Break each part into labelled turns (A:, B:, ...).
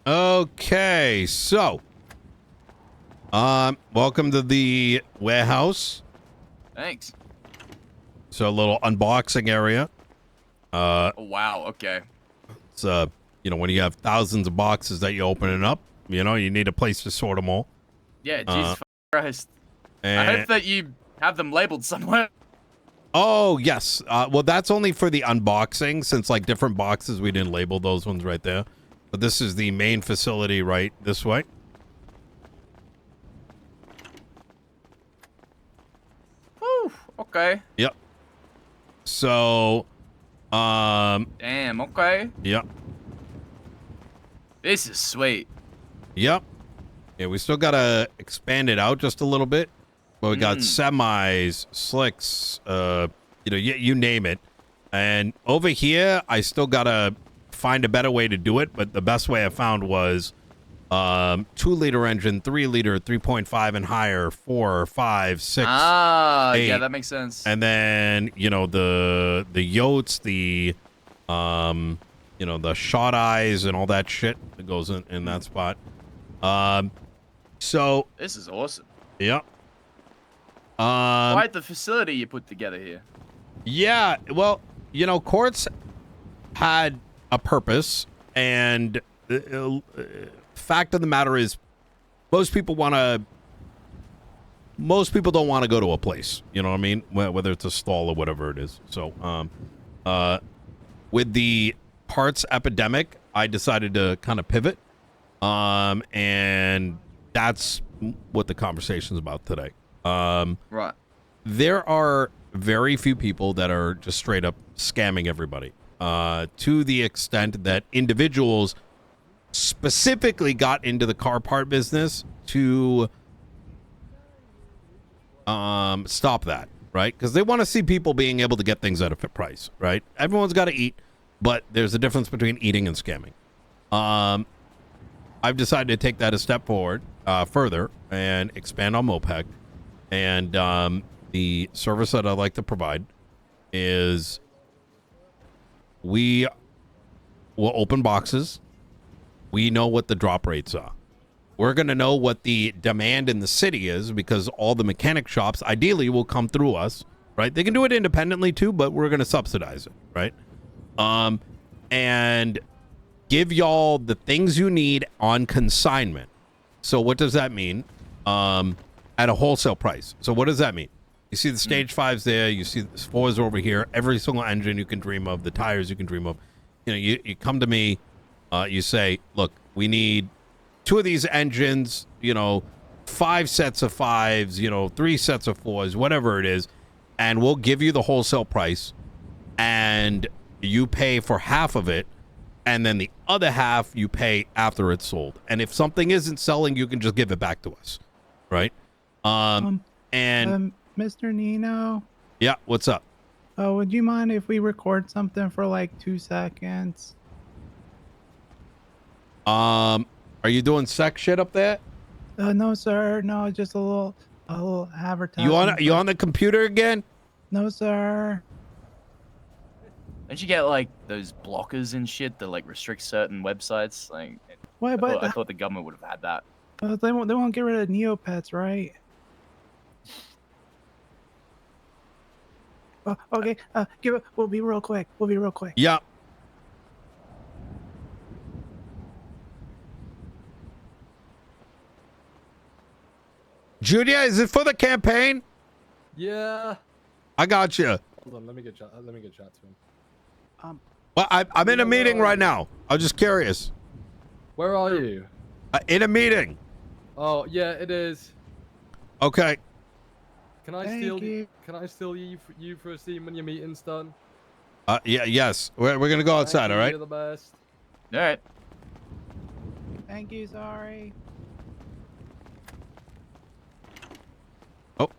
A: Okay, so welcome to the warehouse.
B: Thanks.
A: So a little unboxing area.
B: Oh, wow. Okay.
A: It's you know, when you have thousands of boxes that you're opening up, you know, you need a place to sort them all.
B: Yeah, Jesus Christ. I
A: And,
B: hope that you have them labeled somewhere.
A: oh yes, well that's only for the unboxing, since like different boxes we didn't label those ones right there. But this is the main facility right this way.
B: Whew, okay.
A: Yep. So,
B: Damn, okay.
A: yep.
B: This is sweet.
A: Yep. Yeah, we still gotta expand it out just a little bit. But we got semis, slicks, you know, you name it. And over here, I still gotta find a better way to do it. But the best way I found was 2-liter engine, 3-liter, 3.5 and higher, 4, 5, 6.
B: Ah,
A: 8.
B: yeah, that makes sense.
A: And then, you know, the yotes, the you know, the shot eyes and all that shit that goes in that spot. So
B: This is awesome.
A: yeah.
B: Quite the facility you put together here.
A: Yeah, well, you know, courts had a purpose, and fact of the matter is, most people don't want to go to a place. You know what I mean? Whether it's a stall or whatever it is. So, with the parts epidemic, I decided to kind of pivot, and that's what the conversation's about today.
B: Right.
A: There are very few people that are just straight up scamming everybody, to the extent that individuals specifically got into the car part business to stop that, right? Because they want to see people being able to get things at a fair price, right? Everyone's got to eat, but there's a difference between eating and scamming. I've decided to take that a step forward, further, and expand on Mopec. And the service that I like to provide is we will open boxes. We know what the drop rates are. We're going to know what the demand in the city is, because all the mechanic shops ideally will come through us, right? They can do it independently too, but we're going to subsidize it, right? And give y'all the things you need on consignment. So what does that mean? At a wholesale price. So what does that mean? You see the stage 5s there, you see the 4s over here, every single engine you can dream of, the tires you can dream of. You know, you come to me, you say, look, we need 2 of these engines, you know, 5 sets of 5s, you know, 3 sets of 4s, whatever it is, and we'll give you the wholesale price, and you pay for half of it, and then the other half you pay after it's sold. And if something isn't selling, you can just give it back to us, right?
C: Mr. Nino,
A: Yeah, what's up?
C: would you mind if we record something for like 2 seconds?
A: Are you doing sex shit up there?
C: No, sir. No, just a little advertisement.
A: You on the computer again?
C: No, sir.
B: Don't you get like those blockers and shit that like restrict certain websites? Like,
C: Wait, but
B: I thought the government would have had that.
C: they won't get rid of Neopets, right? Oh, okay. We'll be real quick.
A: Yeah. Junior, is it for the campaign?
D: Yeah.
A: I got you.
D: Hold on, let me get chat to him.
A: Well, I'm in a meeting right now. I'm just curious.
D: Where are you?
A: In a meeting.
D: Oh, yeah, it is.
A: Okay.
D: Can I
C: Thank
D: steal
C: you.
D: Can I steal you for a scene when your meeting's done?
A: Yeah. Yes. We're gonna go outside. All right.
D: You're the best.
B: All right.
C: Thank you. Sorry.
A: Oh.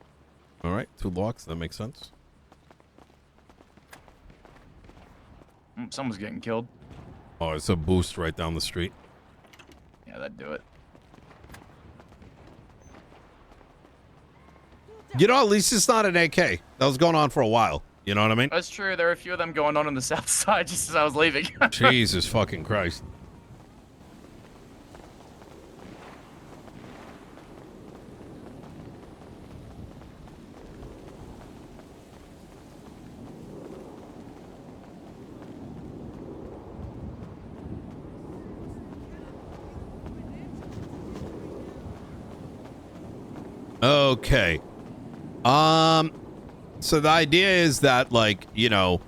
A: All right. 2 blocks. That makes sense.
B: Someone's getting killed.
A: Oh, it's a boost right down the street.
B: Yeah, that'd do it.
A: You know, at least it's not an AK. That was going on for a while. You know what I mean?
B: That's true. There are a few of them going on the south side just as I was leaving.
A: Jesus fucking Christ. Okay. So the idea is that, like, you know,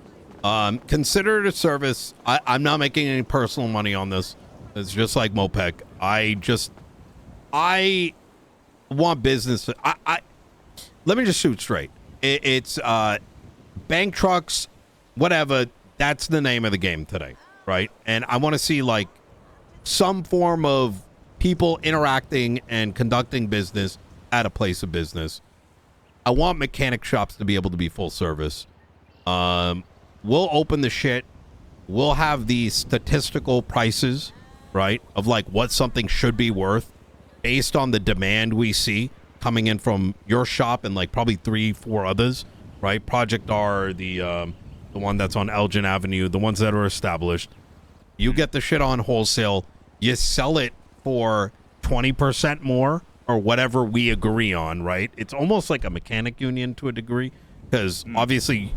A: consider it a service. I'm not making any personal money on this. It's just like Mopec. I want business. Let me just shoot straight. It's bank trucks, whatever. That's the name of the game today, right? And I want to see like some form of people interacting and conducting business at a place of business. I want mechanic shops to be able to be full service. We'll open the shit. We'll have the statistical prices, right, of like what something should be worth based on the demand we see coming in from your shop and like probably 3-4 others, right? Prodigyrp, the one that's on Elgin Avenue, the ones that are established. You get the shit on wholesale. You sell it for 20% more or whatever we agree on, right? It's almost like a mechanic union to a degree, because obviously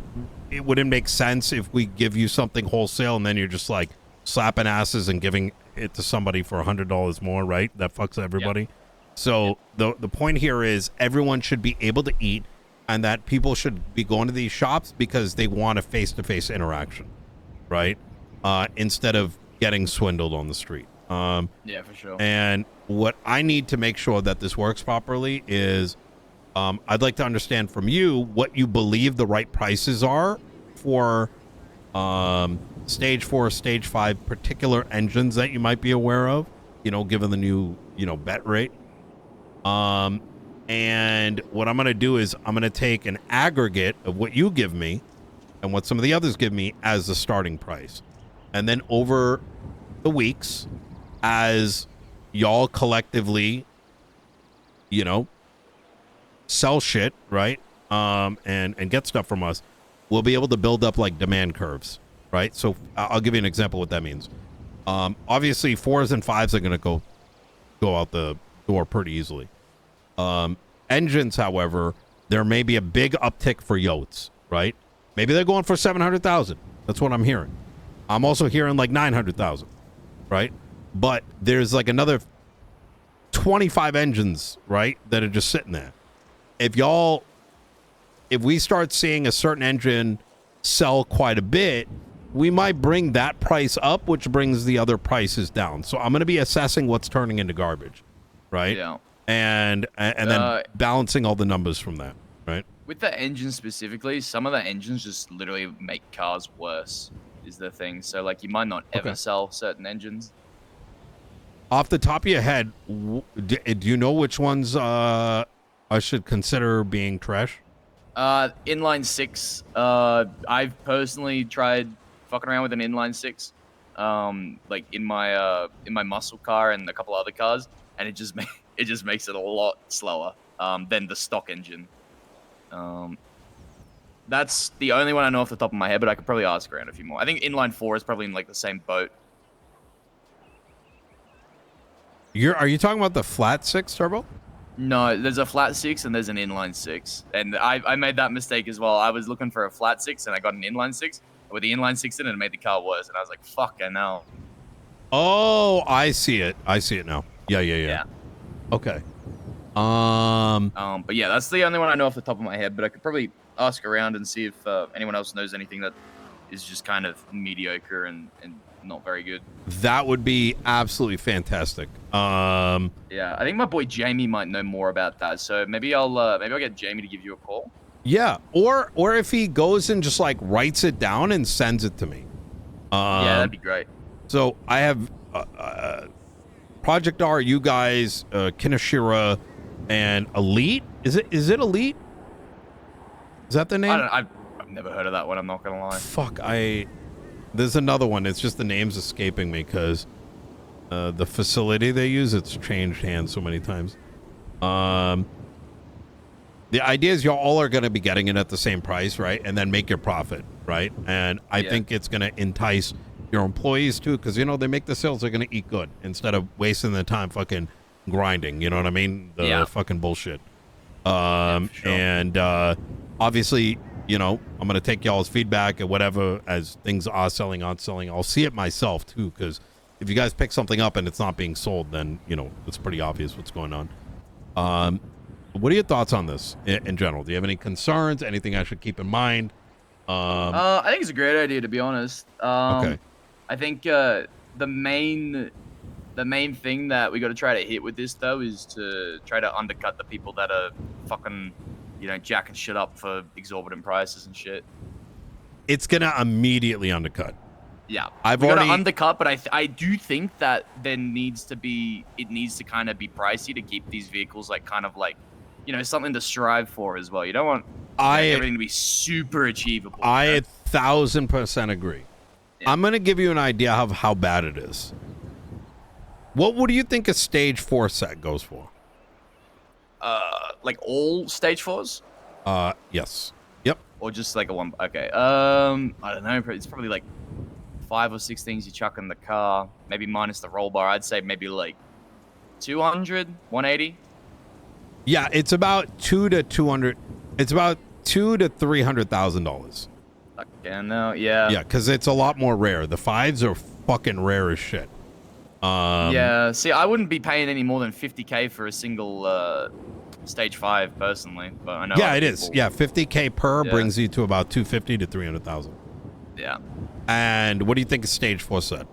A: it wouldn't make sense if we give you something wholesale and then you're just like slapping asses and giving it to somebody for $100 more, right? That fucks everybody. Yep. So the point here is everyone should be able to eat, and that people should be going to these shops because they want a face-to-face interaction, right? Instead of getting swindled on the street.
B: Yeah, for sure.
A: And what I need to make sure that this works properly is I'd like to understand from you what you believe the right prices are for stage 4, stage 5 particular engines that you might be aware of, you know, given the new, you know, bet rate. And what I'm going to do is I'm going to take an aggregate of what you give me and what some of the others give me as the starting price. And then over the weeks, as y'all collectively, you know, sell shit, right? And get stuff from us, we'll be able to build up like demand curves, right? So I'll give you an example what that means. Obviously 4s and 5s are going to go out the door pretty easily. Engines, however, there may be a big uptick for Yotes, right? Maybe they're going for 700,000. That's what I'm hearing. I'm also hearing like 900,000, right? But there's like another 25 engines, right, that are just sitting there. If we start seeing a certain engine sell quite a bit, we might bring that price up, which brings the other prices down. So I'm going to be assessing what's turning into garbage, right?
B: Yeah.
A: And then balancing all the numbers from that, right?
B: With the engine specifically, some of the engines just literally make cars worse, is the thing. So, like, you might not ever sell certain engines.
A: Off the top of your head, do you know which ones I should consider being trash?
B: Inline 6. I've personally tried fucking around with an inline 6, like in my muscle car and a couple other cars, and it just makes it a lot slower than the stock engine. That's the only one I know off the top of my head, but I could probably ask around a few more. I think inline 4 is probably in like the same boat.
A: Are you talking about the flat 6 turbo?
B: No, there's a flat 6 and there's an inline 6. And I made that mistake as well. I was looking for a flat 6 and I got an inline 6. With the inline 6 in it, it made the car worse. And I was like, fuck, I know.
A: Oh, I see it. I see it now. Yeah. Okay.
B: But yeah, that's the only one I know off the top of my head. But I could probably ask around and see if anyone else knows anything that is just kind of mediocre and not very good.
A: That would be absolutely fantastic.
B: Yeah, I think my boy Jamie might know more about that. So maybe I'll get Jamie to give you a call.
A: Yeah, or if he goes and just like writes it down and sends it to me.
B: Yeah, that'd be great.
A: So I have Prodigyrp, you guys, Kineshira, and Elite. Is it Elite? Is that the name?
B: I've never heard of that one. I'm not gonna lie.
A: Fuck, there's another one. It's just the name's escaping me because the facility they use, it's changed hands so many times. The idea is y'all all are going to be getting it at the same price, right? And then make your profit, right? And I think it's going to entice your employees too, because, you know, they make the sales, they're going to eat good instead of wasting their time fucking grinding, you know what I mean? The fucking bullshit. Sure. And obviously, you know, I'm going to take y'all's feedback and whatever as things are selling, aren't selling. I'll see it myself too, because if you guys pick something up and it's not being sold, then, you know, it's pretty obvious what's going on. What are your thoughts on this in general? Do you have any concerns? Anything I should keep in mind?
B: I think it's a great idea, to be honest.
A: Okay.
B: I think the main thing that we got to try to hit with this though is to try to undercut the people that are fucking, jacking shit up for exorbitant prices and shit.
A: It's gonna immediately undercut.
B: Yeah,
A: I've
B: we
A: already
B: gotta undercut, but I do think that it needs to kind of be pricey to keep these vehicles something to strive for as well. You don't want everything to be super achievable.
A: I 1,000% agree.
B: Yeah.
A: I'm gonna give you an idea of how bad it is. What do you think a stage 4 set goes for?
B: Like all stage 4s?
A: Yes. Yep.
B: Or just like a one? Okay. I don't know. It's probably like 5 or 6 things you chuck in the car, maybe minus the roll bar. I'd say maybe like 200, 180.
A: Yeah, it's about $200 to $300,000.
B: Okay, no, yeah.
A: Yeah, because it's a lot more rare. The 5s are fucking rare as shit.
B: Yeah. See, I wouldn't be paying any more than 50K for a single stage 5 personally, but I know.
A: Yeah, it is. Yeah, 50K per
B: Yeah.
A: brings you to about 250 to 300,000.
B: Yeah.
A: And what do you think a stage 4 set?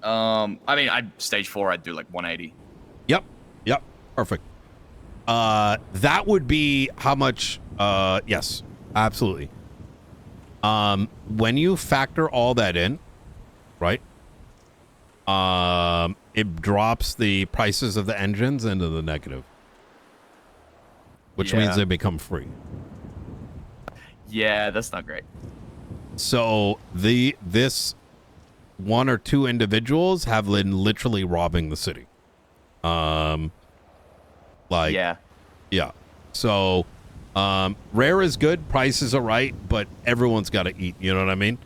B: I mean, stage 4, I'd do like 180.
A: Yep. Perfect. That would be how much? Yes, absolutely. When you factor all that in, right? It drops the prices of the engines into the negative, which means they become free.
B: Yeah, that's not great.
A: So this one or two individuals have been literally robbing the city. Yeah. So, rare is good, prices are right, but everyone's got to eat. You know what I mean?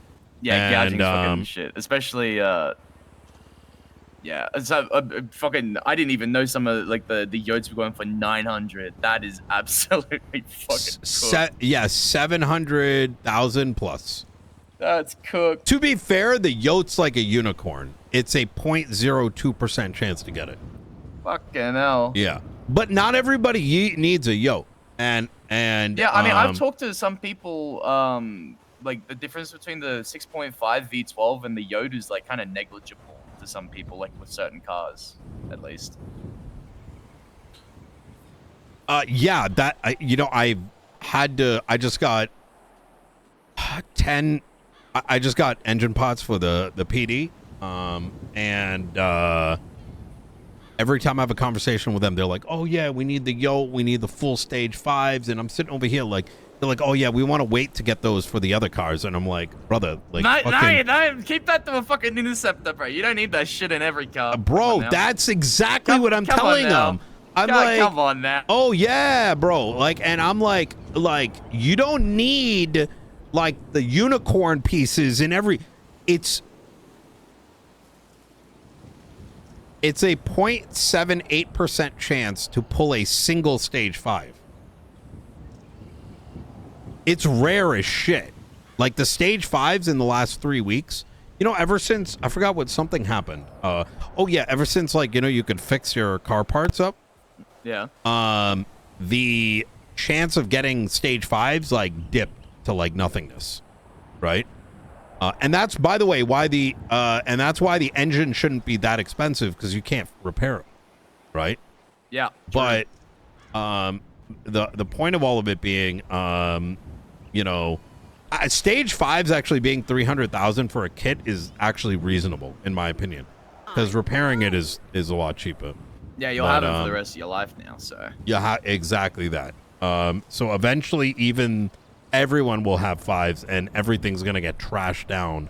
B: Yeah, gouging fucking shit, especially. Yeah, so I didn't even know some of like the yotes were going for 900. That is absolutely fucking cooked.
A: Yeah, 700,000 plus.
B: That's cooked.
A: To be fair, the yote's like a unicorn. It's a 0.02% chance to get it.
B: Fucking hell.
A: Yeah, but not everybody needs a yote, and
B: yeah, I mean, I've talked to some people. Like the difference between the 6.5 V12 and the yote is like kind of negligible to some people, like with certain cars, at least.
A: Yeah, that I just got 10. I just got engine pots for the PD, and every time I have a conversation with them, they're like, "Oh yeah, we need the yote, we need the full stage 5s," and I'm sitting over here like. They're like, "Oh yeah, we want to wait to get those for the other cars," and I'm like, "Brother, like,
B: no, keep that to a fucking Interceptor, bro. You don't need that shit in every car,
A: bro." That's exactly what I'm telling them. I'm like,
B: come on now.
A: "Oh yeah, bro," like, and I'm like, you don't need like the unicorn pieces in every. It's a 0.78% chance to pull a single stage 5. It's rare as shit. Like the stage 5s in the last 3 weeks, ever since I forgot what something happened. Ever since you could fix your car parts up.
B: Yeah.
A: The chance of getting stage 5s like dipped to like nothingness, right? And that's by the way why the engine shouldn't be that expensive because you can't repair it, right?
B: Yeah.
A: But the point of all of it being stage 5's actually being 300,000 for a kit is actually reasonable in my opinion, because repairing it is a lot cheaper.
B: Yeah, you'll have it for the rest of your life now. So
A: yeah, exactly that. So eventually, even everyone will have 5s, and everything's gonna get trashed down.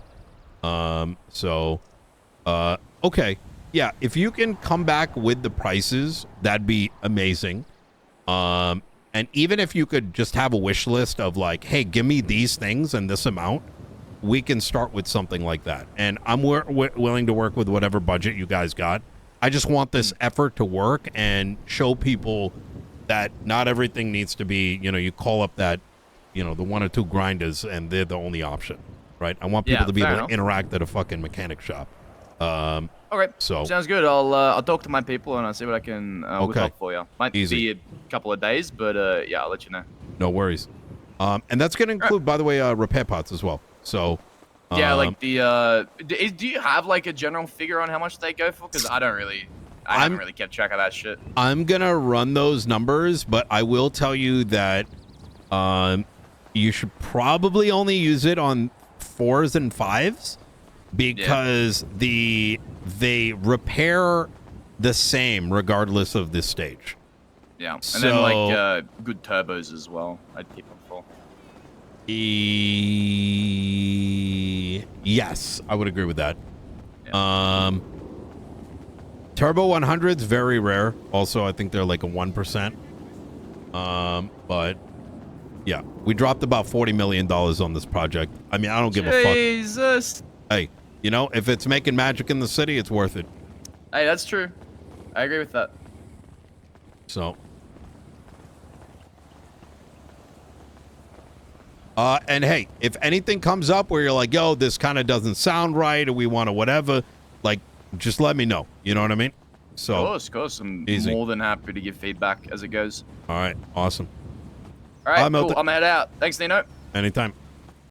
A: Okay, yeah, if you can come back with the prices, that'd be amazing. And even if you could just have a wish list of like, hey, give me these things and this amount, we can start with something like that. And I'm willing to work with whatever budget you guys got. I just want this effort to work and show people that not everything needs to be, you call up that, the 1 or 2 grinders and they're the only option, right? I want people to be able to interact at a fucking mechanic shop.
B: Okay.
A: So
B: Sounds good. I'll talk to my people and I'll see what I can whip
A: Okay.
B: up for you. Might
A: Easy.
B: be a couple of days, but yeah, I'll let you know.
A: no worries. And that's going to include, by the way, repair parts as well. So
B: Yeah, like the do you have like a general figure on how much they go for? Because I haven't really kept track of that shit.
A: I'm gonna run those numbers, but I will tell you that you should probably only use it on 4s and 5s because they repair the same regardless of this stage.
B: Yeah, and then like good turbos as well. I'd keep them for.
A: Yes, I would agree with that.
B: Yeah.
A: Turbo 100s very rare. Also, I think they're like a 1%. But yeah, we dropped about $40 million on this project. I mean, I don't give a fuck.
B: Jesus.
A: Hey, you know, if it's making magic in the city, it's worth it.
B: Hey, that's true. I agree with that.
A: So. And hey, if anything comes up where you're like, yo, this kind of doesn't sound right, or we want to whatever, like, just let me know. You know what I mean? So.
B: Of course. I'm
A: Easy.
B: more than happy to give feedback as it goes.
A: All right. Awesome.
B: All right,
A: Milton.
B: cool. I'm head out. Thanks, Nino.
A: Anytime.